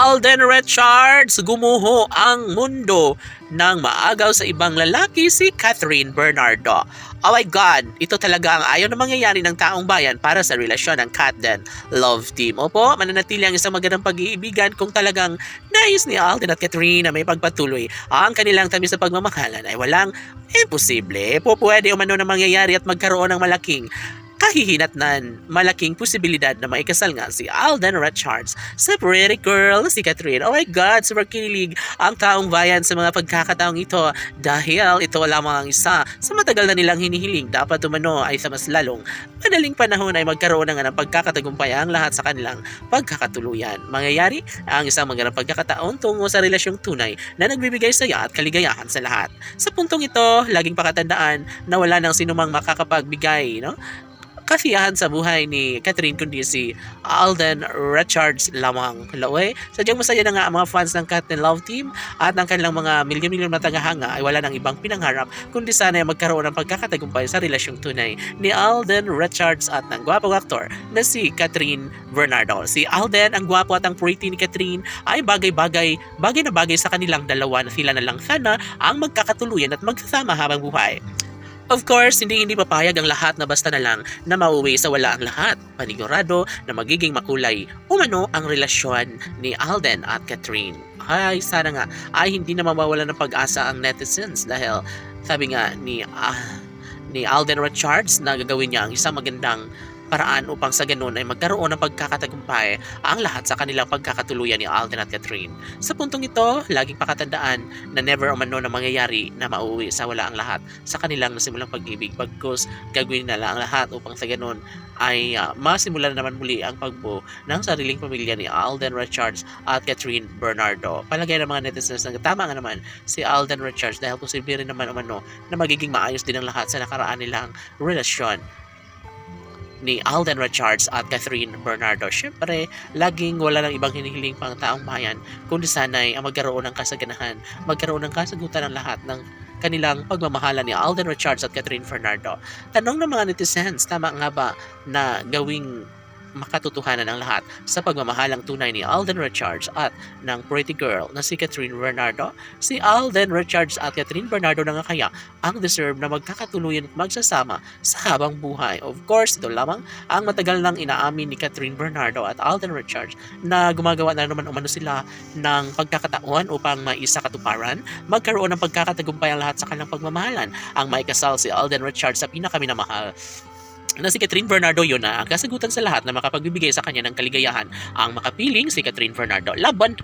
Alden Richards, gumuho ang mundo nang maagaw sa ibang lalaki si Catherine Bernardo. Oh my God, ito talaga ang ayaw na mangyayari ng taong bayan para sa relasyon ng Catden Love Team. Opo, mananatili ang isang magandang pag-iibigan kung talagang nais ni Alden at Catherine na may pagpatuloy ang kanilang tamis sa pagmamahalan ay walang imposible. Pwede umano na mangyayari at magkaroon ng malaking kahihinatnan, malaking posibilidad na maikasal nga si Alden Richards sa pretty girl na si Catherine. Oh my God, super kinilig ang taong bayan sa mga pagkakataong ito dahil ito lamang ang isa sa matagal na nilang hinihiling. Dapat umano ay sa mas lalong madaling panahon ay magkaroon na nga ng pagkakatagumpay ang lahat sa kanilang pagkakatuluyan. Mangyayari ang isang magandang pagkakataon tungo sa relasyong tunay na nagbibigay saya at kaligayahan sa lahat. Sa puntong ito, laging pakatandaan na wala nang sinumang makakapagbigay, kasiyahan sa buhay ni Catherine kundi si Alden Richards lamang. Hello sadyang masaya na nga ang mga fans ng Catden Love Team at ng kanilang mga milyon-milyon na tagahanga ay wala nang ibang pinangharap kundi sana ay magkaroon ng pagkakatagumpay sa relasyong tunay ni Alden Richards at ng gwapong aktor na si Catherine Bernardo. Si Alden, ang gwapo at ang pretty ni Catherine ay bagay na bagay sa kanilang dalawa na sila na lang sana ang magkakatuluyan at magsasama habang buhay. Of course, hindi papayag ang lahat na basta na lang na mauwi sa wala ang lahat. Panigurado na magiging makulay umano ang relasyon ni Alden at Catherine. Ay, sana nga ay hindi na mawawala ng pag-asa ang netizens dahil sabi nga ni Alden Richards na gagawin niya ang isang magandang paraan upang sa ganun ay magkaroon ng pagkakatagumpay ang lahat sa kanilang pagkakatuluyan ni Alden at Catherine. Sa puntong ito, laging pakatandaan na never umano na mangyayari na mauwi sa wala ang lahat sa kanilang nasimulang pag-ibig bagkus gagawin nila ang lahat upang sa ganun ay masimulan na naman muli ang pagbuo ng sariling pamilya ni Alden Richards at Catherine Bernardo. Palagay ng mga netizens na tama nga naman si Alden Richards dahil posible rin naman umano na magiging maayos din ang lahat sa nakaraan nilang relasyon ni Alden Richards at Catherine Bernardo. Siyempre, laging wala lang ibang hinihiling pang taong bayan kundi sana'y ang magkaroon ng kasaganahan, magkaroon ng kasagutan ng lahat ng kanilang pagmamahalan ni Alden Richards at Catherine Bernardo. Tanong ng mga netizens, tama nga ba na gawing makatotohanan ang lahat sa pagmamahalang tunay ni Alden Richards at ng pretty girl na si Catherine Bernardo? Si Alden Richards at Catherine Bernardo na nga kaya ang deserve na magkakatuluyan at magsasama sa habang buhay. Of course, ito lamang ang matagal nang inaamin ni Catherine Bernardo at Alden Richards na gumagawa na naman umano sila ng pagkakataon upang maisakatuparan, magkaroon ng pagkakatagumpay ang lahat sa kanilang pagmamahalan. Ang maikasal si Alden Richards sa pinakaminamahal na si Catherine Bernardo, yun na ang kasagutan sa lahat na makapagbibigay sa kanya ng kaligayahan. Ang makapiling si Catherine Bernardo. Laban!